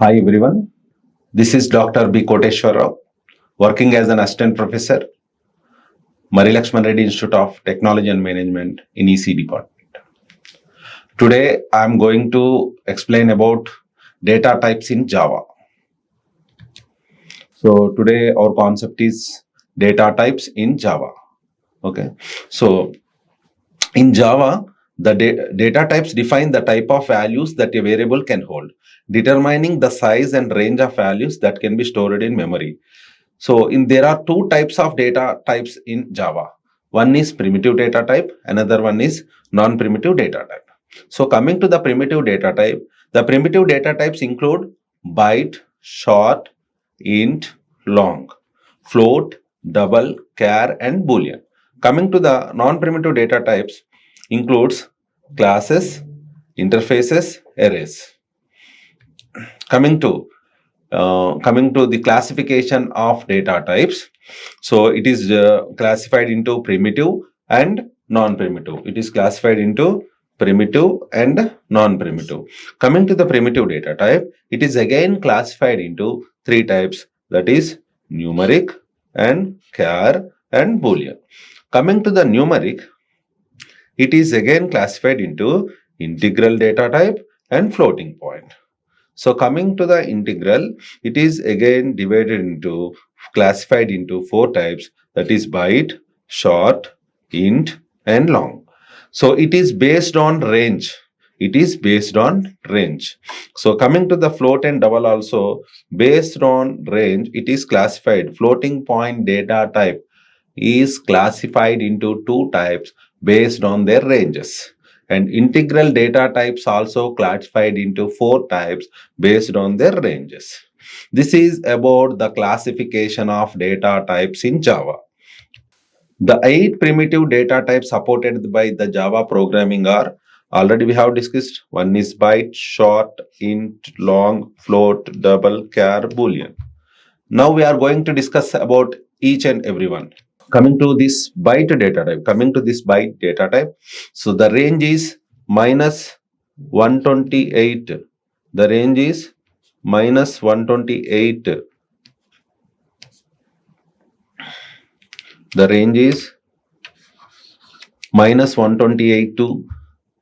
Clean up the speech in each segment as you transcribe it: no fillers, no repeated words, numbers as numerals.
Hi everyone, this is Dr. B. Koteswar, working as an assistant professor, Marri Laxman Reddy Institute of Technology and Management in EC department. Today I am going to explain about data types in Java. So today our concept is data types in Java. Okay, so in Java, the data types define the type of values that a variable can hold, determining the size and range of values that can be stored in memory. So there are two types of data types in Java. One is primitive data type, another one is non-primitive data type. So coming to the primitive data type, the primitive data types include byte, short, int, long, float, double, char, and boolean. Coming to the non-primitive data types includes classes, interfaces, arrays. Coming to the classification of data types, so it is classified into primitive and non-primitive. It is classified into primitive and non-primitive. Coming to the primitive data type, it is again classified into three types, that is numeric and char and boolean. Coming to the numeric, it is again classified into integral data type and floating point. So coming to the integral, it is again classified into four types, that is byte, short, int, and long. So it is based on range. It is based on range. So coming to the float and double also, based on range, it is classified. Floating point data type is classified into two types based on their ranges. And integral data types also classified into four types based on their ranges. This is about the classification of data types in Java. The 8 primitive data types supported by the Java programming are already we have discussed. One is byte, short, int, long, float, double, char, boolean. Now we are going to discuss about each and every one. Coming to this byte data type, so the range is minus 128. The range is minus 128. The range is minus 128 to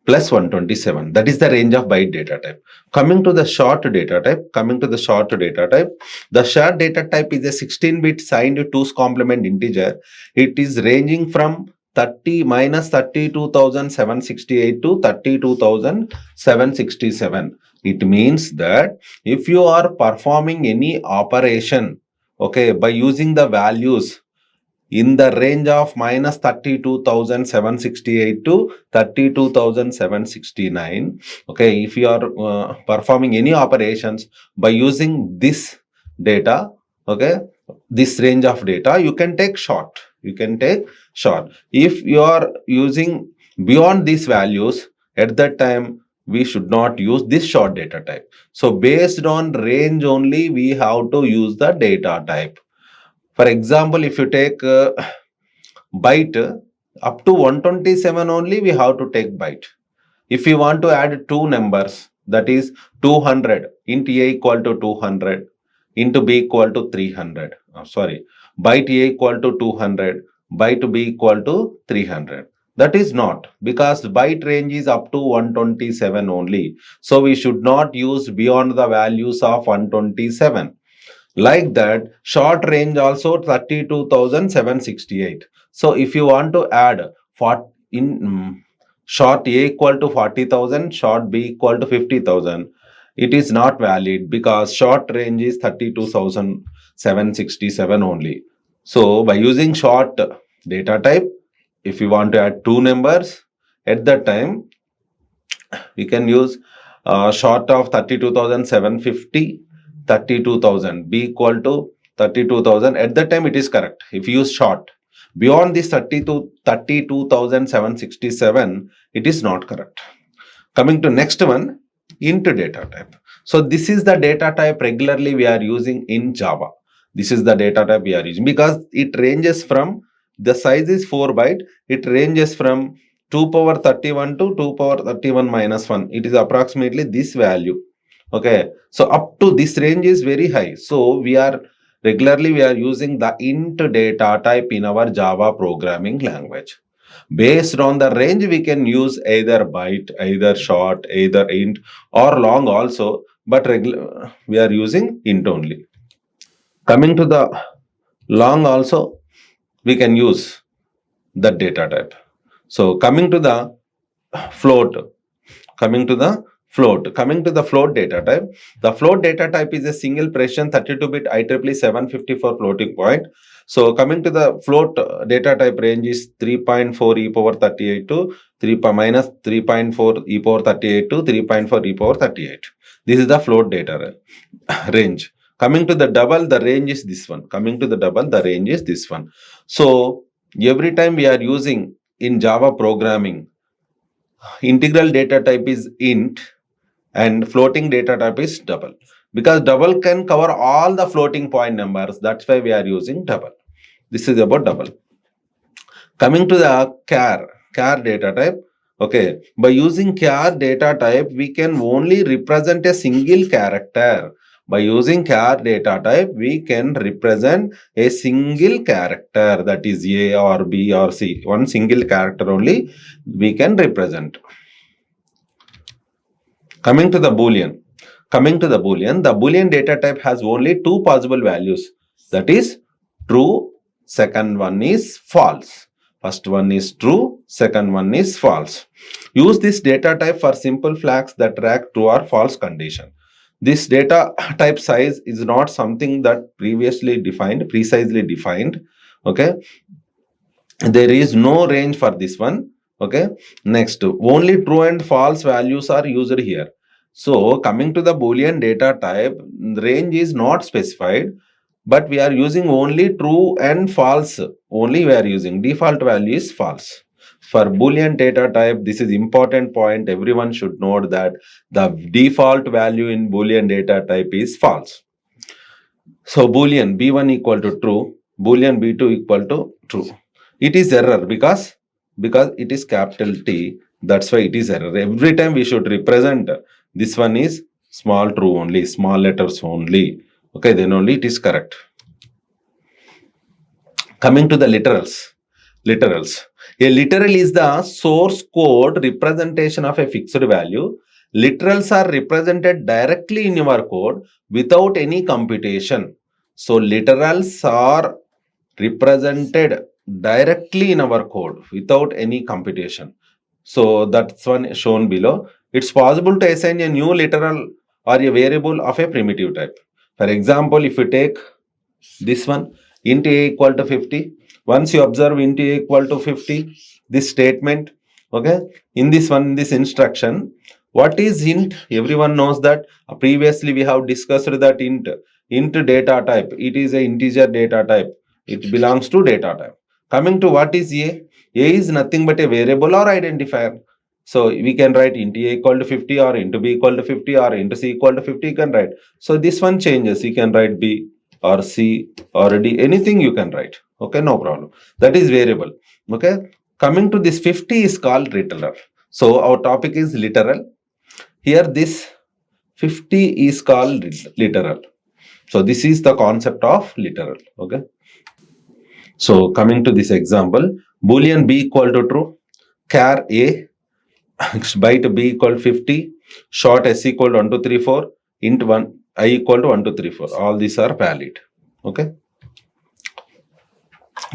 plus 127. That is the range of byte data type. Coming to the short data type, the short data type is a 16-bit signed 2's complement integer. It is ranging from 32,768 to 32,767. It means that if you are performing any operation, okay, by using the values in the range of minus 32,768 to 32,769. Okay, if you are performing any operations by using this data, okay, this range of data, you can take short. If you are using beyond these values, at that time we should not use this short data type. So based on range only, we have to use the data type. For example, if you take byte up to 127 only, we have to take byte. If you want to add two numbers, that is 200, int a equal to 200, int b equal to 300. Byte a equal to 200, byte b equal to 300. That is not, because byte range is up to 127 only. So we should not use beyond the values of 127. Like that, short range also 32,768. So if you want to add short a equal to 40,000, short b equal to 50,000, it is not valid because short range is 32,767 only. So by using short data type, if you want to add two numbers, at that time we can use short of 32,750, 32,000, b equal to 32,000. At that time it is correct if you use short. Beyond this 32,767, it is not correct. Coming to next one, int data type. So this is the data type regularly we are using in Java. This is the data type we are using because it ranges from, the size is 4 byte. It ranges from 2 power 31 to 2 power 31 minus 1. It is approximately this value. Okay, so up to this range is very high. So we are using the int data type in our Java programming language. Based on the range, we can use either byte, either short, either int, or long also, but we are using int only. Coming to the long also, we can use the data type. So coming to the float, coming to the float data type. The float data type is a single precision 32-bit IEEE 754 floating point. So coming to the float data type range is 3.4 e power 38 to 3.4 e power 38 to 3.4 e power 38. This is the float data range. Coming to the double, the range is this one. Coming to the double, the range is this one. So every time we are using in Java programming, integral data type is int and floating data type is double, because double can cover all the floating point numbers. That's why we are using double. This is about double. Coming to the char data type. Okay, by using char data type, we can only represent a single character. By using char data type, we can represent a single character, that is A or B or C. One single character only we can represent. Coming to the Boolean. The Boolean data type has only two possible values. That is true, second one is false. First one is true, second one is false. Use this data type for simple flags that track true or false condition. This data type size is not something that precisely defined. Okay. There is no range for this one. Okay. Next, only true and false values are used here. So coming to the Boolean data type, range is not specified, but we are using only true and false. Only we are using default value is false. For Boolean data type, this is important point. Everyone should note that the default value in Boolean data type is false. So Boolean B1 equal to true, Boolean B2 equal to true. It is error because it is capital T. That's why it is error. Every time we should represent this one is small true only, small letters only. Okay, then only it is correct. Coming to the literals. A literal is the source code representation of a fixed value. Literals are represented directly in your code without any computation. So literals are represented directly in our code without any computation. So that's one shown below. It's possible to assign a new literal or a variable of a primitive type. For example, if you take this one, int a equal to 50. Once you observe int a equal to 50, this statement, okay, in this instruction, what is int? Everyone knows that previously we have discussed that int data type. It is a integer data type. It belongs to data type. Coming to what is a? A is nothing but a variable or identifier. So we can write int a equal to 50 or int b equal to 50 or int c equal to 50. You can write. So this one changes. You can write b or c or d. Anything you can write. Okay, no problem. That is variable. Okay. Coming to this 50 is called literal. So our topic is literal. Here this 50 is called literal. So this is the concept of literal. Okay. So coming to this example, Boolean b equal to true, char a, byte b equal to 50, short s equal to 1234, int 1 I equal to 1234. All these are valid. Okay.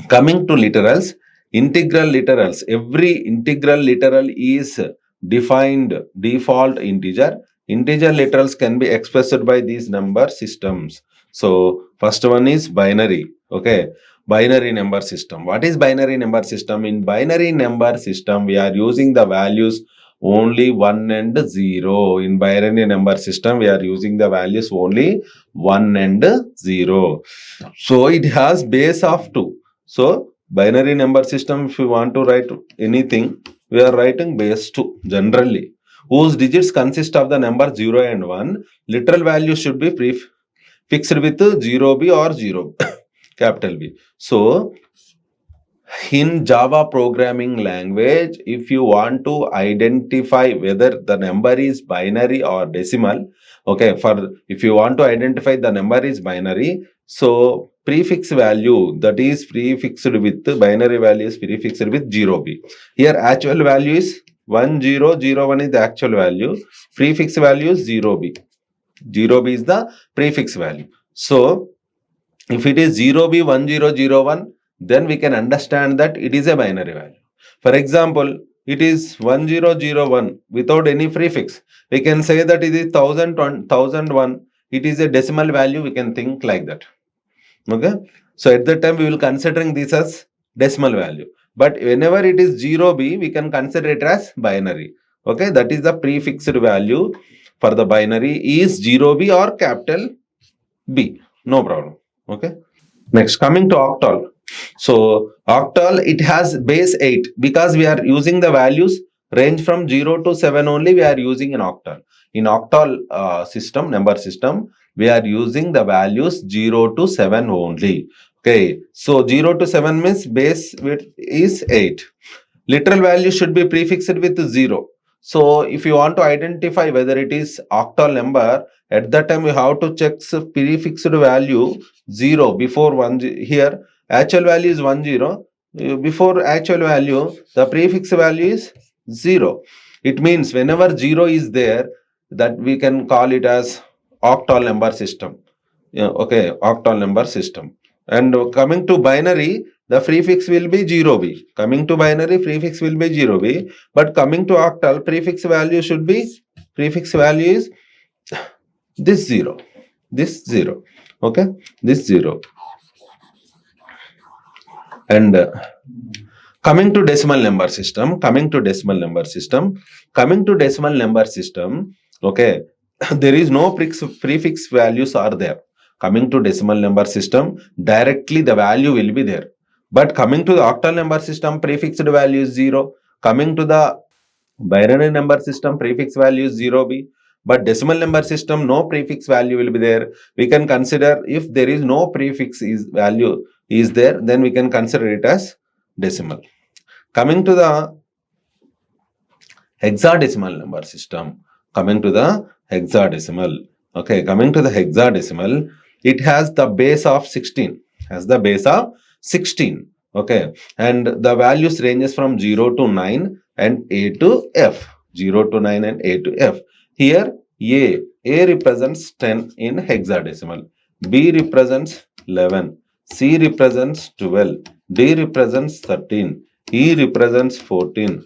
Coming to literals, integral literals. Every integral literal is defined default integer. Integer literals can be expressed by these number systems. So first one is binary. Okay. Binary number system. What is binary number system? In binary number system, we are using the values only 1 and 0. In binary number system, we are using the values only 1 and 0. So it has base of 2. So binary number system, if you want to write anything, we are writing base 2 generally, whose digits consist of the number 0 and 1. Literal value should be fixed with 0b or 0 capital B. So in Java programming language, if you want to identify whether the number is binary or decimal, Okay, for if you want to identify the number is binary, so prefix value that is prefixed with binary value is prefixed with 0b. Here actual value is 1001 is the actual value. Prefix value is 0b. 0b is the prefix value. So if it is 0b 1001, then we can understand that it is a binary value. For example, it is 1001 without any prefix. We can say that it is 1001. It is a decimal value. We can think like that. Okay. So at that time, we will considering this as decimal value. But whenever it is 0b, we can consider it as binary. Okay. That is the prefixed value for the binary is 0b or capital B. No problem. Okay. Next, coming to octal. So octal, it has base 8 because we are using the values range from 0 to 7 only. We are using an octal. In octal system, number system, we are using the values 0 to 7 only. Okay. So 0 to 7 means base width is 8. Literal value should be prefixed with 0. So if you want to identify whether it is octal number, at that time you have to check the prefixed value 0 before 1. Here actual value is 10. Before actual value, the prefix value is 0. It means whenever 0 is there, that we can call it as octal number system. Yeah, okay, octal number system. And coming to binary, the prefix will be 0b. Coming to binary, prefix will be 0b. But coming to octal, prefix value should be, prefix value is this 0. This 0. Okay, this 0. And coming to decimal number system, okay, there is no prefix values are there. Coming to decimal number system, directly the value will be there. But coming to the octal number system, prefixed value is 0. Coming to the binary number system, prefix value is 0b. But decimal number system, no prefix value will be there. We can consider if there is no prefix is value is there, then we can consider it as decimal. Coming to the hexadecimal number system, coming to the hexadecimal, okay, coming to the hexadecimal, it has the base of 16, okay, and the values ranges from 0 to 9 and A to F, 0 to 9 and A to F. Here A represents 10 in hexadecimal, B represents 11, C represents 12, D represents 13, E represents 14,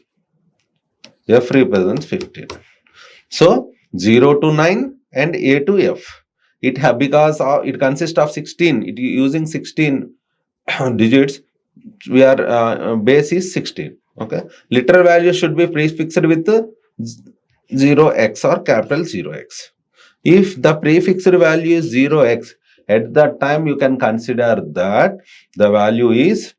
F represents 15. So 0 to 9 and A to F. It have because it consists of 16. It using 16 digits. We are base is 16. Okay. Literal value should be prefixed with 0x or capital 0x. If the prefixed value is 0x, at that time you can consider that the value is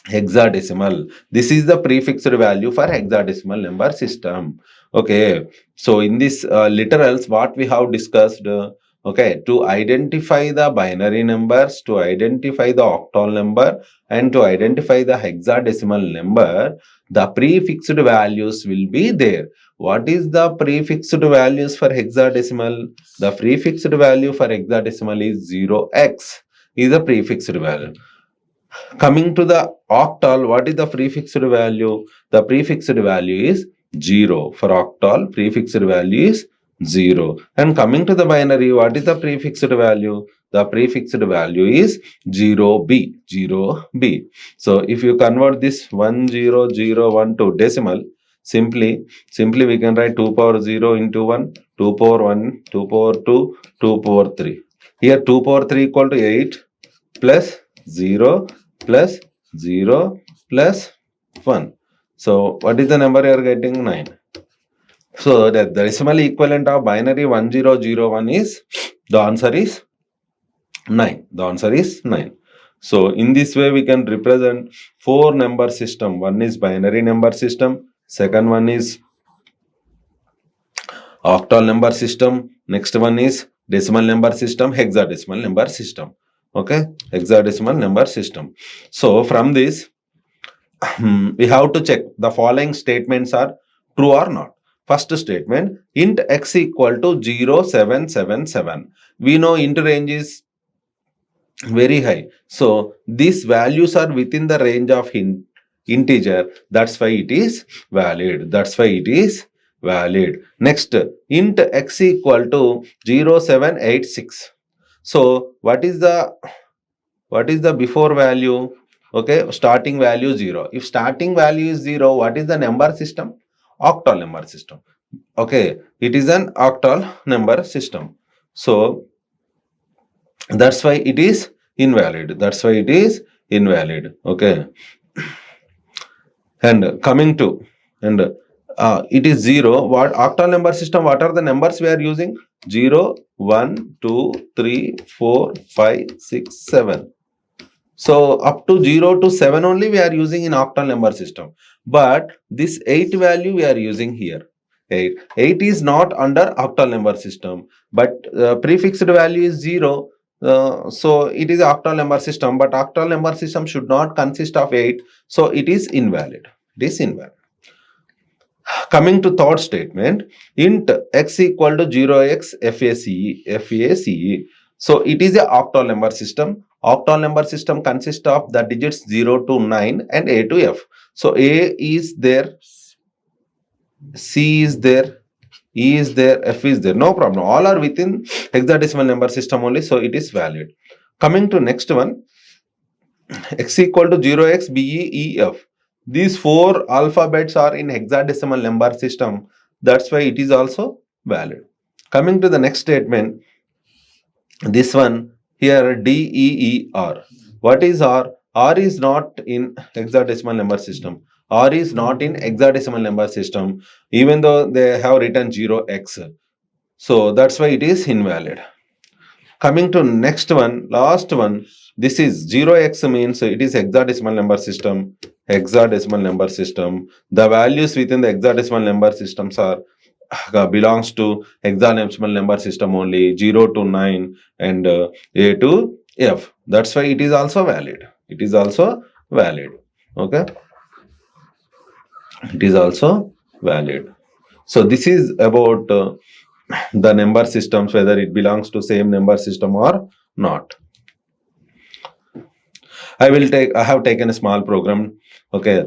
hexadecimal. This is the prefixed value for hexadecimal number system. Okay. So in this literals, what we have discussed, okay, to identify the binary numbers, to identify the octal number, and to identify the hexadecimal number, the prefixed values will be there. What is the prefixed values for hexadecimal? The prefixed value for hexadecimal is 0x is the prefixed value. Coming to the octal, what is the prefixed value? The prefixed value is 0. For octal, prefixed value is 0. And coming to the binary, what is the prefixed value? The prefixed value is 0b. 0b. So if you convert this 1001 to decimal, simply we can write 2 power 0 into 1, 2 power 1, 2 power 2, 2 power 3. Here 2 power 3 equal to 8 plus 0 plus 0 plus 1. So what is the number you are getting? 9. So the decimal equivalent of binary 1001 is, the answer is 9. The answer is 9. So in this way we can represent 4 number system. One is binary number system. Second one is octal number system. Next one is decimal number system, hexadecimal number system. Okay, hexadecimal number system. So from this, we have to check the following statements are true or not. First statement, int x equal to 0, 7, 7, 7. We know int range is very high. So these values are within the range of integer. That's why it is valid. That's why it is valid. Next, int x equal to 0, 7, 8, 6. So what is the before value? Okay, starting value 0. If starting value is 0, what is the number system? Octal number system. Okay, it is an octal number system. So that's why it is invalid. That's why it is invalid. Okay, and coming to and it is 0. What octal number system? What are the numbers we are using? 0, 1, 2, 3, 4, 5, 6, 7. So up to 0 to 7 only we are using in octal number system. But this 8 value we are using here. 8 is not under octal number system, but prefixed value is 0. So it is octal number system, but octal number system should not consist of 8. So it is invalid. It is invalid. Coming to third statement, int x equal to 0x FACE. So it is a octal number system. Octal number system consists of the digits 0 to 9 and A to F. So A is there, C is there, E is there, F is there. No problem. All are within hexadecimal number system only. So it is valid. Coming to next one, x equal to 0x BEEF. These 4 alphabets are in hexadecimal number system. That's why it is also valid. Coming to the next statement, this one here DEER. What is R? R is not in hexadecimal number system. R is not in hexadecimal number system, even though they have written 0x. So that's why it is invalid. Coming to next one, last one, this is 0x means it is hexadecimal number system. Hexadecimal number system. The values within the hexadecimal number systems are belongs to hexadecimal number system only, 0 to 9 and A to F. That's why it is also valid. It is also valid. Okay. It is also valid. So this is about the number systems, whether it belongs to same number system or not. I have taken a small program. Okay.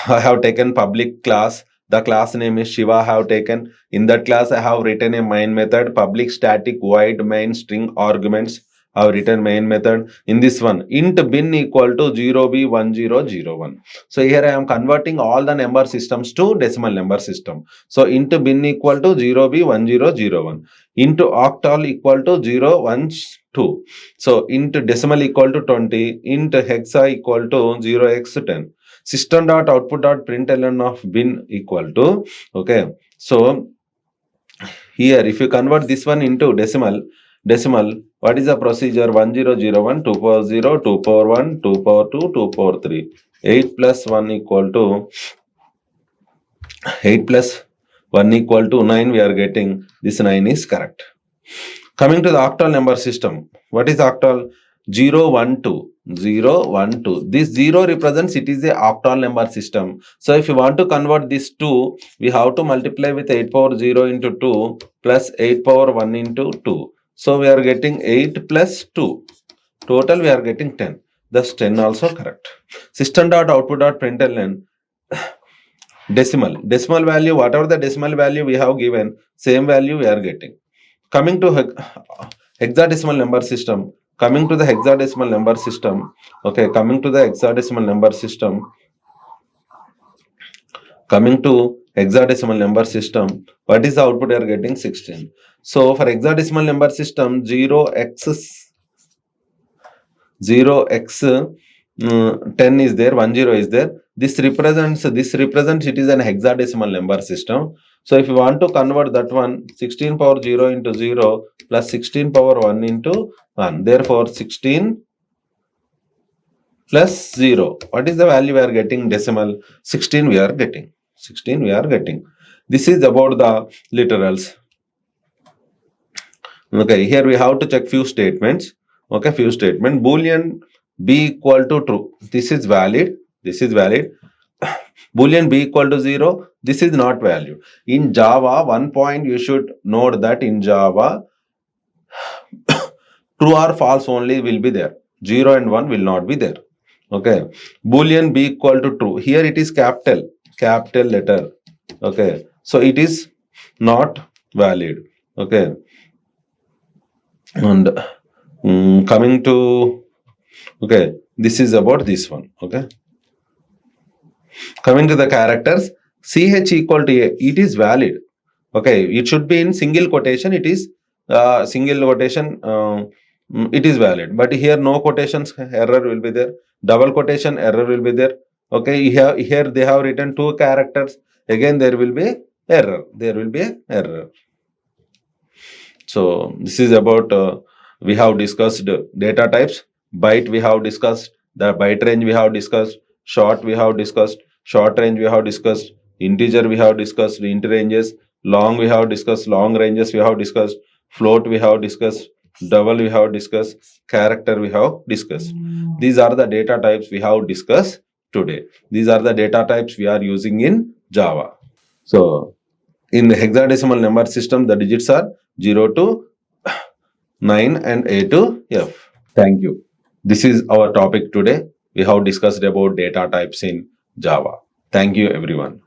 I have taken public class. The class name is Shiva. I have taken. In that class, I have written a main method, public static void main string arguments. I have written main method. In this one, int bin equal to 0b1001. So here I am converting all the number systems to decimal number system. So int bin equal to 0b1001. Into octal equal to 0, 1, 2. So int decimal equal to 20. Int hexa equal to 0x10. System dot output dot println of bin equal to, okay. So here if you convert this one into decimal, what is the procedure? 1001, 2 power 0, 2 power 1, 2 power 2, 2 power 3. 8 plus 1 equal to 8 plus 1 equal to 9 we are getting. This 9 is correct. Coming to the octal number system. What is octal? 0, 1, 2. 0, 1, 2. This 0 represents it is a octal number system. So if you want to convert this 2, we have to multiply with 8 power 0 into 2 plus 8 power 1 into 2. So we are getting 8 plus 2. Total we are getting 10. Thus 10 also correct. System dot output dot println decimal. Decimal value, whatever the decimal value we have given, same value we are getting. Coming to hexadecimal number system. Coming to the hexadecimal number system. Okay, coming to the hexadecimal number system. Coming to hexadecimal number system. What is the output you are getting? 16. So for hexadecimal number system, 0x 10 is there, 10 is there. This represents it is an hexadecimal number system. So if you want to convert that one, 16 power 0 into 0 plus 16 power 1 into 1. Therefore 16 plus 0. What is the value we are getting? Decimal. 16 we are getting. 16 we are getting. This is about the literals. Okay, here we have to check few statements. Okay, few statement. Boolean b equal to true. This is valid. This is valid. Boolean b equal to 0. This is not valued. In Java, one point you should note that in Java, true or false only will be there. 0 and 1 will not be there. Okay. Boolean be equal to true. Here it is capital letter. Okay. So it is not valid. Okay. And coming to, okay, this is about this one. Okay. Coming to the characters, ch equal to a, it is valid. Okay, it should be in single quotation. It is single quotation. It is valid, but here no quotations error will be there. Double quotation error will be there. Okay, here they have written two characters. Again, there will be error. There will be error. So this is about we have discussed data types. Byte we have discussed. The byte range we have discussed. Short we have discussed. Short range we have discussed. Integer we have discussed. Int ranges. Long we have discussed. Long ranges we have discussed. Float we have discussed. Double we have discussed. Character we have discussed. These are the data types we have discussed today. These are the data types we are using in Java. So in the hexadecimal number system, the digits are 0 to 9 and A to F. Thank you. This is our topic today. We have discussed about data types in Java. Thank you, everyone.